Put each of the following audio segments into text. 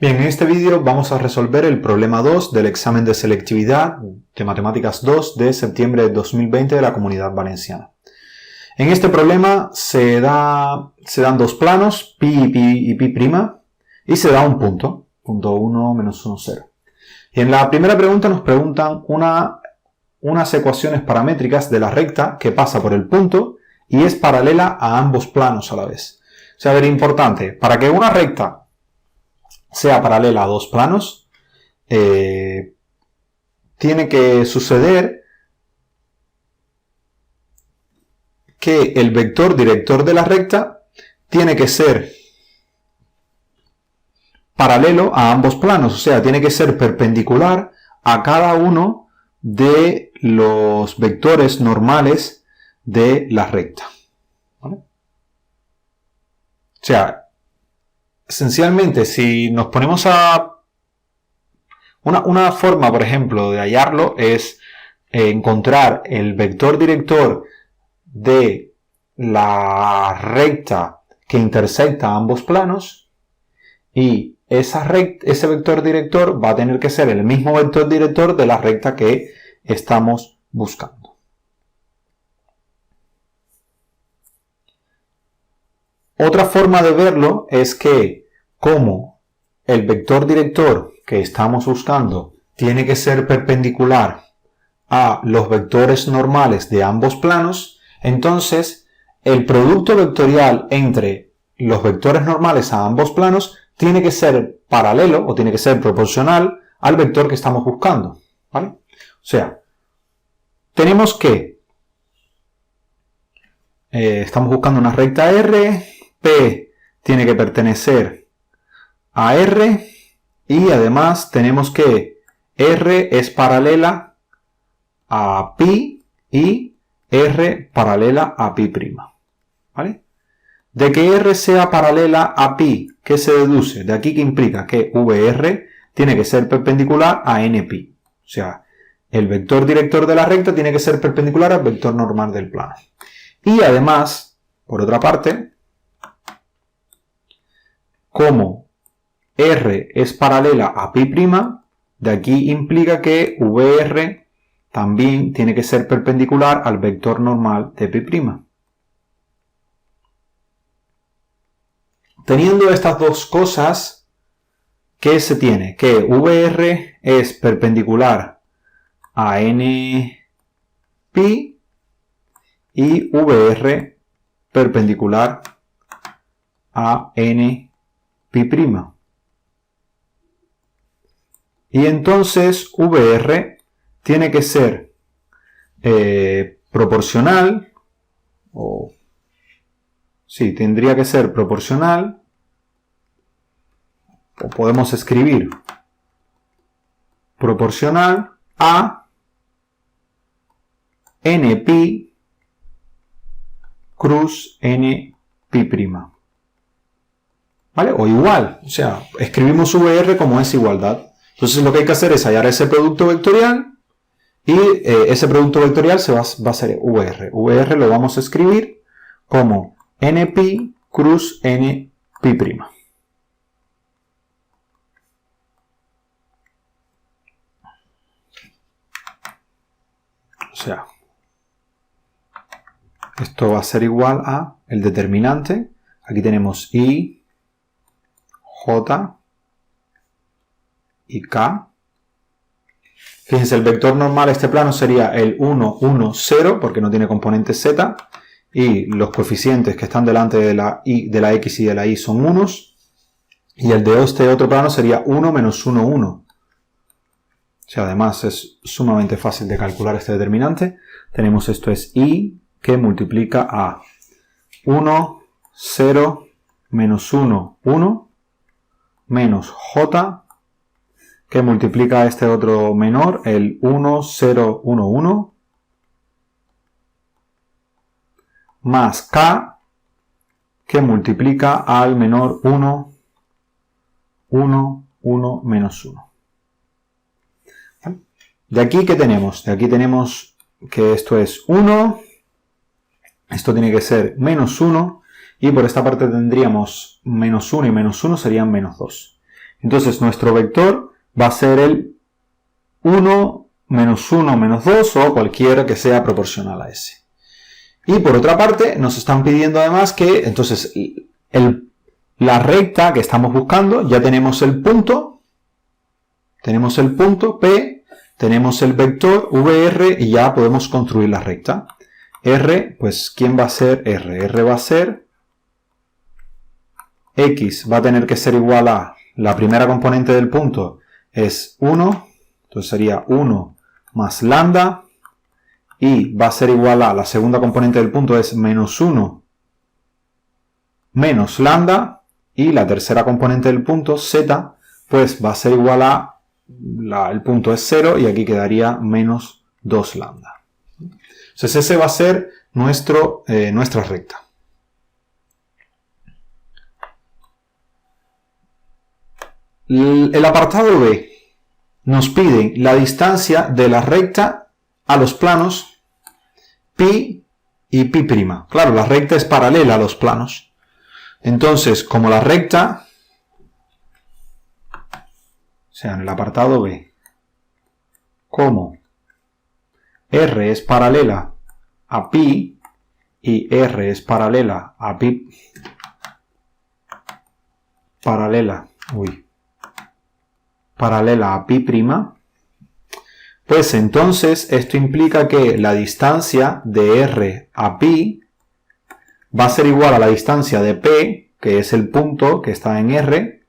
Bien, en este vídeo vamos a resolver el problema 2 del examen de selectividad de Matemáticas 2 de septiembre de 2020 de la Comunidad Valenciana. En este problema se dan dos planos, pi y pi', y se da un punto, punto 1, menos 1, 0. Y en la primera pregunta nos preguntan unas ecuaciones paramétricas de la recta que pasa por el punto y es paralela a ambos planos a la vez. O sea, a ver, importante, para que una recta sea paralela a dos planos, tiene que suceder que el vector director de la recta tiene que ser paralelo a ambos planos, o sea, tiene que ser perpendicular a cada uno de los vectores normales de la recta. ¿Vale? O sea, esencialmente, si nos ponemos a... Una forma, por ejemplo, de hallarlo es encontrar el vector director de la recta que intersecta ambos planos y ese vector director va a tener que ser el mismo vector director de la recta que estamos buscando. Otra forma de verlo es que como el vector director que estamos buscando tiene que ser perpendicular a los vectores normales de ambos planos, entonces el producto vectorial entre los vectores normales a ambos planos tiene que ser paralelo o tiene que ser proporcional al vector que estamos buscando. ¿Vale? O sea, tenemos que estamos buscando una recta R, P tiene que pertenecer a R y además tenemos que R es paralela a pi y R paralela a pi'. ¿Vale? De que R sea paralela a pi, ¿qué se deduce? De aquí que implica que VR tiene que ser perpendicular a npi. O sea, el vector director de la recta tiene que ser perpendicular al vector normal del plano. Y además, por otra parte, como R es paralela a pi', de aquí implica que VR también tiene que ser perpendicular al vector normal de pi'. Teniendo estas dos cosas, ¿qué se tiene? Que VR es perpendicular a npi y VR perpendicular a npi'. Y entonces VR tiene que ser proporcional, o sí, tendría que ser proporcional, o podemos escribir proporcional a npi cruz npi'. ¿Vale? O igual, o sea, escribimos VR como es igualdad. Entonces lo que hay que hacer es hallar ese producto vectorial y ese producto vectorial va a ser VR. VR lo vamos a escribir como npi cruz npi'. O sea, esto va a ser igual a el determinante. Aquí tenemos I, J y K. Fíjense, el vector normal a este plano sería el 1, 1, 0, porque no tiene componente Z. Y los coeficientes que están delante de la X y de la Y son unos. Y el de este otro plano sería 1 menos 1, 1. O sea, además es sumamente fácil de calcular este determinante. Tenemos esto es I que multiplica a 1, 0, menos 1, 1, menos J que multiplica a este otro menor, el 1, 0, 1, 1, más K, que multiplica al menor 1, 1, 1, menos 1. ¿Vale? De aquí, ¿qué tenemos? De aquí tenemos que esto es 1, esto tiene que ser menos 1, y por esta parte tendríamos menos 1 y menos 1 serían menos 2. Entonces nuestro vector va a ser el 1, menos 1, menos 2 o cualquiera que sea proporcional a ese. Y por otra parte nos están pidiendo además que entonces la recta que estamos buscando, ya tenemos el punto P, tenemos el vector VR y ya podemos construir la recta. R, pues ¿quién va a ser R? R va a ser X, va a tener que ser igual a la primera componente del punto es 1, entonces sería 1 más lambda, y va a ser igual a la segunda componente del punto es menos 1 menos lambda, y la tercera componente del punto, z, pues va a ser igual a, el punto es 0 y aquí quedaría menos 2 lambda. Entonces ese va a ser nuestra recta. El apartado B nos pide la distancia de la recta a los planos pi y pi'. Claro, la recta es paralela a los planos. Entonces, como la recta, o sea, en el apartado B, como R es paralela a pi y R es paralela a pi, paralela a pi', pues entonces esto implica que la distancia de R a pi va a ser igual a la distancia de P, que es el punto que está en R,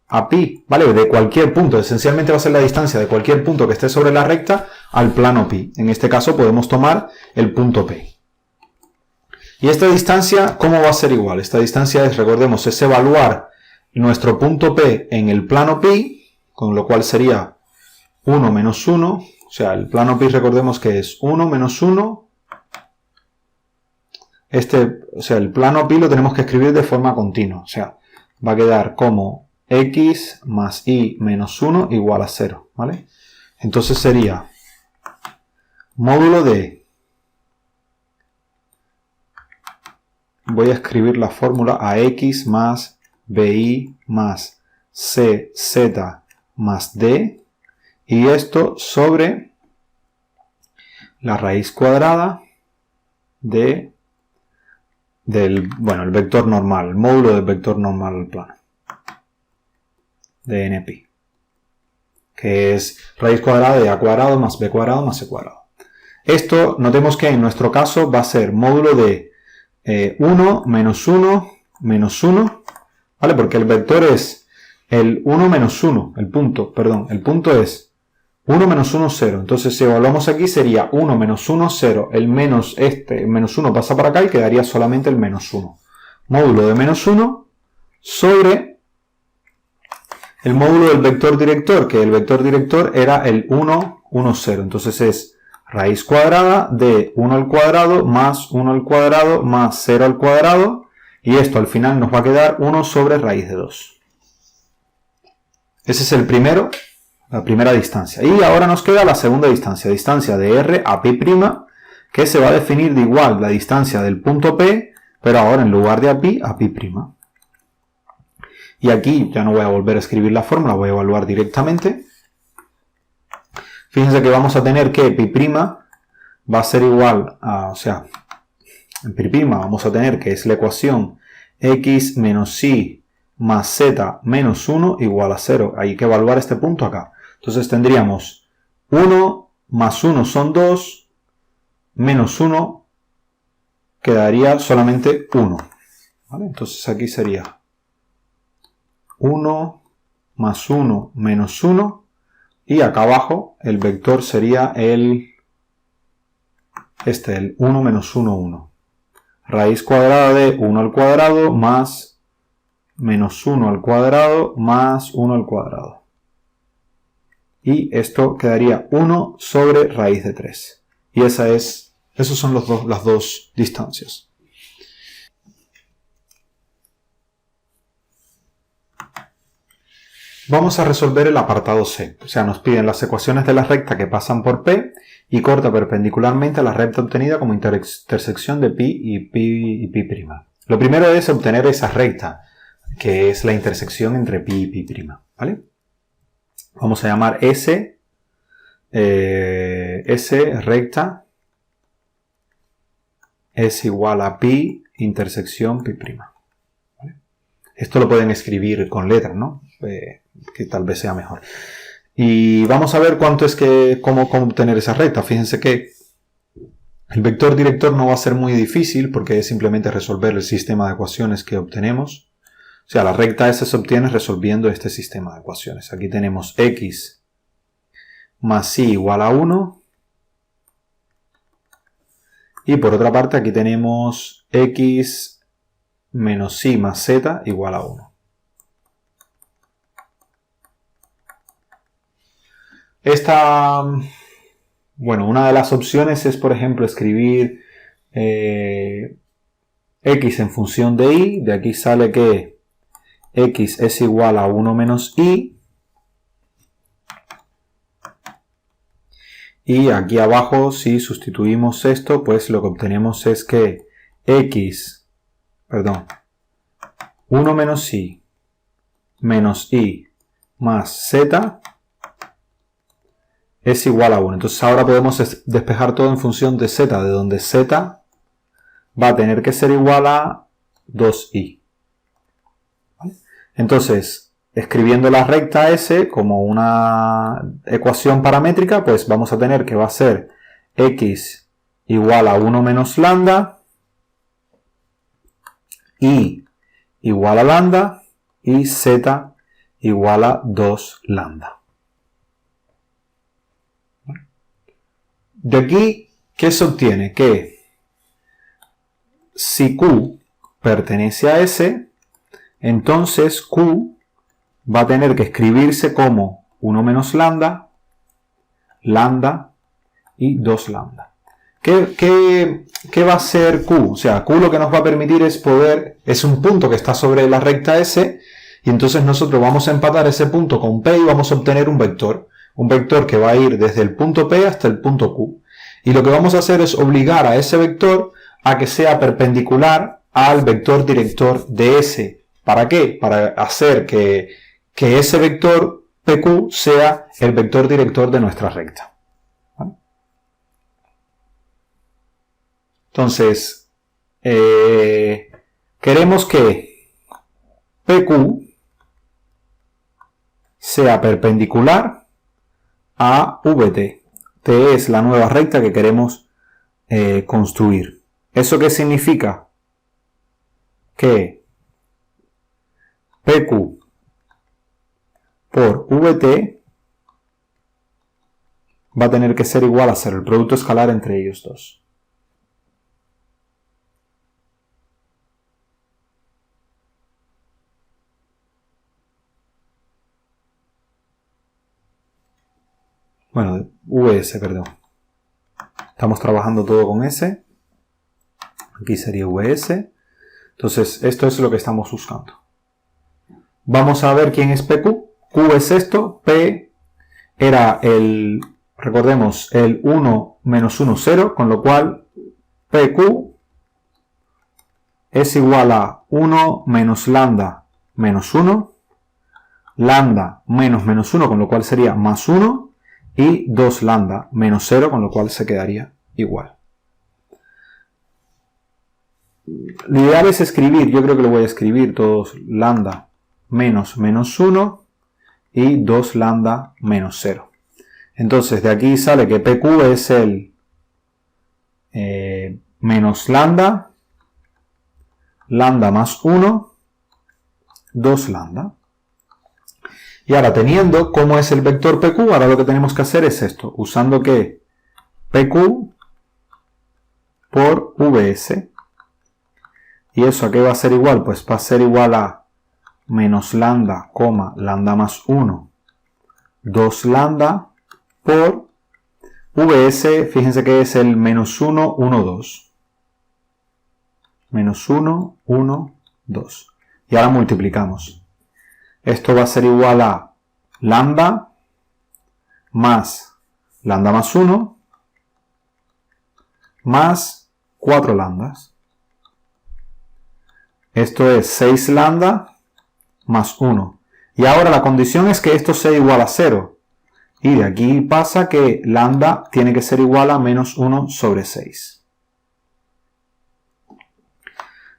a pi, ¿vale? De cualquier punto, esencialmente va a ser la distancia de cualquier punto que esté sobre la recta al plano pi. En este caso podemos tomar el punto P. Y esta distancia, ¿cómo va a ser igual? Esta distancia es, recordemos, es evaluar nuestro punto P en el plano pi, con lo cual sería 1 menos 1, o sea, el plano pi recordemos que es 1 menos 1, o sea, el plano pi lo tenemos que escribir de forma continua, o sea, va a quedar como x más y menos 1 igual a 0, ¿vale? Entonces sería módulo de, voy a escribir la fórmula a x más bi más cz más d, y esto sobre la raíz cuadrada del vector normal, el módulo del vector normal al plano de npi, que es raíz cuadrada de a cuadrado más b cuadrado más c cuadrado. Esto, notemos que en nuestro caso va a ser módulo de 1 menos 1 menos 1, ¿vale? Porque el vector es el 1 menos 1, el punto es 1 menos 1, 0. Entonces si evaluamos aquí sería 1 menos 1, 0. El menos menos 1 pasa para acá y quedaría solamente el menos 1. Módulo de menos 1 sobre el módulo del vector director, que el vector director era el 1, 1, 0. Entonces es raíz cuadrada de 1 al cuadrado más 1 al cuadrado más 0 al cuadrado. Y esto al final nos va a quedar 1 sobre raíz de 2. Ese es el primero. La primera distancia. Y ahora nos queda la segunda distancia de R a pi', que se va a definir de igual la distancia del punto P, pero ahora en lugar de a pi'. Y aquí ya no voy a volver a escribir la fórmula, voy a evaluar directamente. Fíjense que vamos a tener que pi' va a ser igual a, o sea, en pi' vamos a tener que es la ecuación x menos y más z menos 1 igual a 0. Hay que evaluar este punto acá. Entonces tendríamos 1 más 1 son 2, menos 1 quedaría solamente 1. ¿Vale? Entonces aquí sería 1 más 1 menos 1, y acá abajo el vector sería el 1 menos 1, 1. Raíz cuadrada de 1 al cuadrado más menos 1 al cuadrado más 1 al cuadrado. Y esto quedaría 1 sobre raíz de 3. Y esos son las dos distancias. Vamos a resolver el apartado C. O sea, nos piden las ecuaciones de la recta que pasan por P y corta perpendicularmente a la recta obtenida como intersección de pi y pi'. Lo primero es obtener esa recta, que es la intersección entre pi y pi'. ¿vale? Vamos a llamar S recta es igual a pi intersección pi'. ¿Vale? Esto lo pueden escribir con letras, ¿no? Que tal vez sea mejor. Y vamos a ver cómo obtener esa recta. Fíjense que el vector director no va a ser muy difícil porque es simplemente resolver el sistema de ecuaciones que obtenemos. O sea, la recta S se obtiene resolviendo este sistema de ecuaciones. Aquí tenemos x más y igual a 1. Y por otra parte aquí tenemos x menos y más z igual a 1. Una de las opciones es, por ejemplo, escribir x en función de y. De aquí sale que x es igual a 1 menos y. Y aquí abajo, si sustituimos esto, pues lo que obtenemos es que 1 menos y más z es igual a 1. Entonces ahora podemos despejar todo en función de z, de donde z va a tener que ser igual a 2i. ¿Vale? Entonces, escribiendo la recta S como una ecuación paramétrica, pues vamos a tener que va a ser x igual a 1 menos lambda, y igual a lambda y z igual a 2 lambda. De aquí, ¿qué se obtiene? Que si Q pertenece a S, entonces Q va a tener que escribirse como 1 menos lambda, lambda y 2 lambda. ¿Qué va a ser Q? O sea, Q lo que nos va a permitir es un punto que está sobre la recta S, y entonces nosotros vamos a empatar ese punto con P y vamos a obtener un vector que va a ir desde el punto P hasta el punto Q. Y lo que vamos a hacer es obligar a ese vector a que sea perpendicular al vector director de S. ¿Para qué? Para hacer que ese vector PQ sea el vector director de nuestra recta. ¿Vale? Entonces, queremos que PQ sea perpendicular a VT. T es la nueva recta que queremos construir. ¿Eso qué significa? Que PQ por VT va a tener que ser igual a 0, el producto escalar entre ellos dos. Bueno, VS, perdón. Estamos trabajando todo con S. Aquí sería VS. Entonces, esto es lo que estamos buscando. Vamos a ver quién es PQ. Q es esto. P era recordemos, el 1 menos 1, 0, con lo cual PQ es igual a 1 menos lambda menos 1, lambda menos menos 1, con lo cual sería más 1, y 2 lambda menos 0, con lo cual se quedaría igual. Lo ideal es escribir, yo creo que lo voy a escribir todos, lambda menos menos 1 y 2 lambda menos 0. Entonces de aquí sale que PQ es el menos lambda más 1, 2 lambda. Y ahora, teniendo cómo es el vector PQ, ahora lo que tenemos que hacer es esto, usando que PQ por VS. ¿Y eso a qué va a ser igual? Pues va a ser igual a menos lambda, lambda más 1, 2 lambda por VS, fíjense que es el menos 1, 1, 2. Menos 1, 1, 2. Y ahora multiplicamos. Esto va a ser igual a lambda más 1 más 4 lambdas. Esto es 6 lambda más 1. Y ahora la condición es que esto sea igual a 0. Y de aquí pasa que lambda tiene que ser igual a menos 1 sobre 6.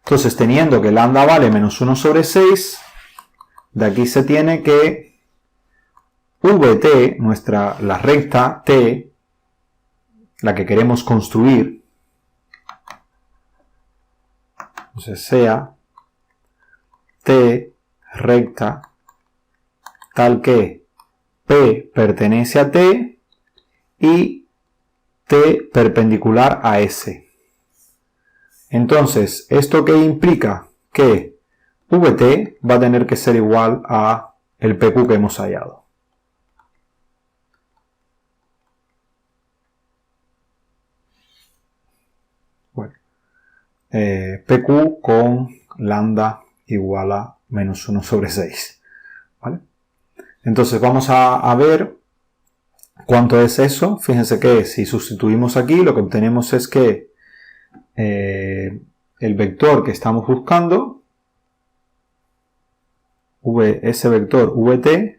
Entonces, teniendo que lambda vale menos 1 sobre 6, de aquí se tiene que vt, la recta t, la que queremos construir, entonces sea t recta tal que P pertenece a T y T perpendicular a S. Entonces, ¿esto qué implica? Que VT va a tener que ser igual a el PQ que hemos hallado. Bueno, PQ con lambda igual a menos 1 sobre 6. ¿Vale? Entonces vamos a ver cuánto es eso. Fíjense que si sustituimos aquí, lo que obtenemos es que el vector que estamos buscando, ese vector vt,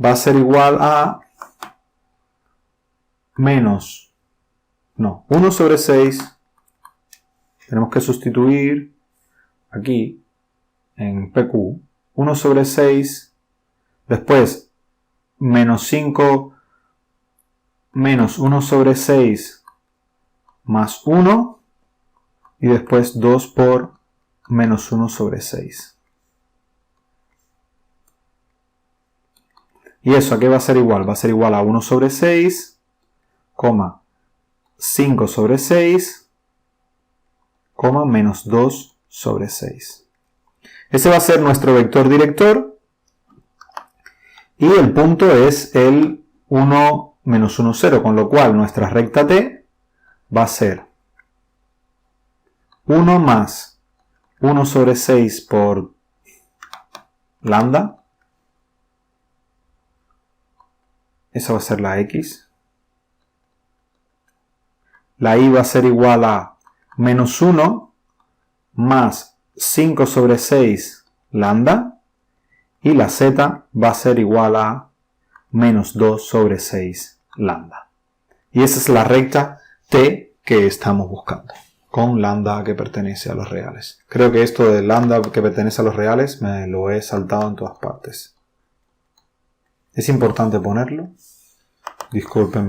va a ser igual a menos, 1 sobre 6. Tenemos que sustituir aquí en PQ 1 sobre 6, después menos 5 menos 1 sobre 6 más 1 y después 2 por menos 1 sobre 6. ¿Y eso a qué va a ser igual? Va a ser igual a 1 sobre 6, 5 sobre 6, menos 2 sobre 6. Ese va a ser nuestro vector director y el punto es el 1 menos 1, 0, con lo cual nuestra recta t va a ser 1 más 1 sobre 6 por lambda. Esa va a ser la x. La y va a ser igual a menos 1 más 5 sobre 6 lambda. Y la z va a ser igual a menos 2 sobre 6 lambda. Y esa es la recta t que estamos buscando, con lambda que pertenece a los reales. Creo que esto de lambda que pertenece a los reales me lo he saltado en todas partes. Es importante ponerlo. Disculpen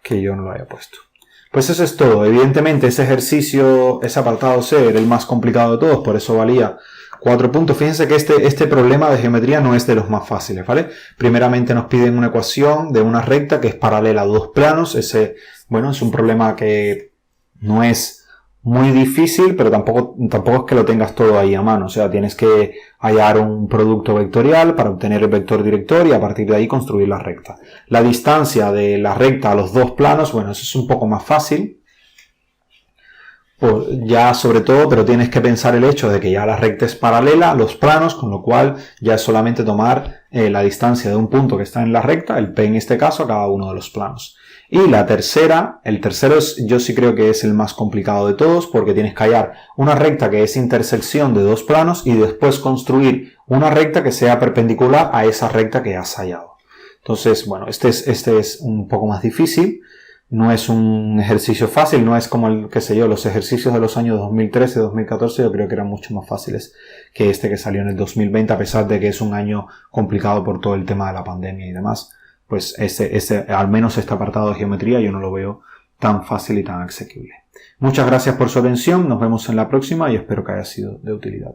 que yo no lo haya puesto. Pues eso es todo. Evidentemente ese ejercicio, ese apartado C era el más complicado de todos, por eso valía 4 puntos. Fíjense que este problema de geometría no es de los más fáciles, ¿vale? Primeramente nos piden una ecuación de una recta que es paralela a dos planos. Ese, bueno, es un problema que no es muy difícil, pero tampoco es que lo tengas todo ahí a mano. O sea, tienes que hallar un producto vectorial para obtener el vector director y a partir de ahí construir la recta. La distancia de la recta a los dos planos, bueno, eso es un poco más fácil. Ya sobre todo, pero tienes que pensar el hecho de que ya la recta es paralela a los planos, con lo cual ya es solamente tomar la distancia de un punto que está en la recta, el P en este caso, a cada uno de los planos. Y el tercero yo sí creo que es el más complicado de todos, porque tienes que hallar una recta que es intersección de dos planos y después construir una recta que sea perpendicular a esa recta que has hallado. Entonces, bueno, este es un poco más difícil. No es un ejercicio fácil, no es como los ejercicios de los años 2013, 2014, yo creo que eran mucho más fáciles que este que salió en el 2020, a pesar de que es un año complicado por todo el tema de la pandemia y demás. Pues al menos este apartado de geometría yo no lo veo tan fácil y tan asequible. Muchas gracias por su atención, nos vemos en la próxima y espero que haya sido de utilidad.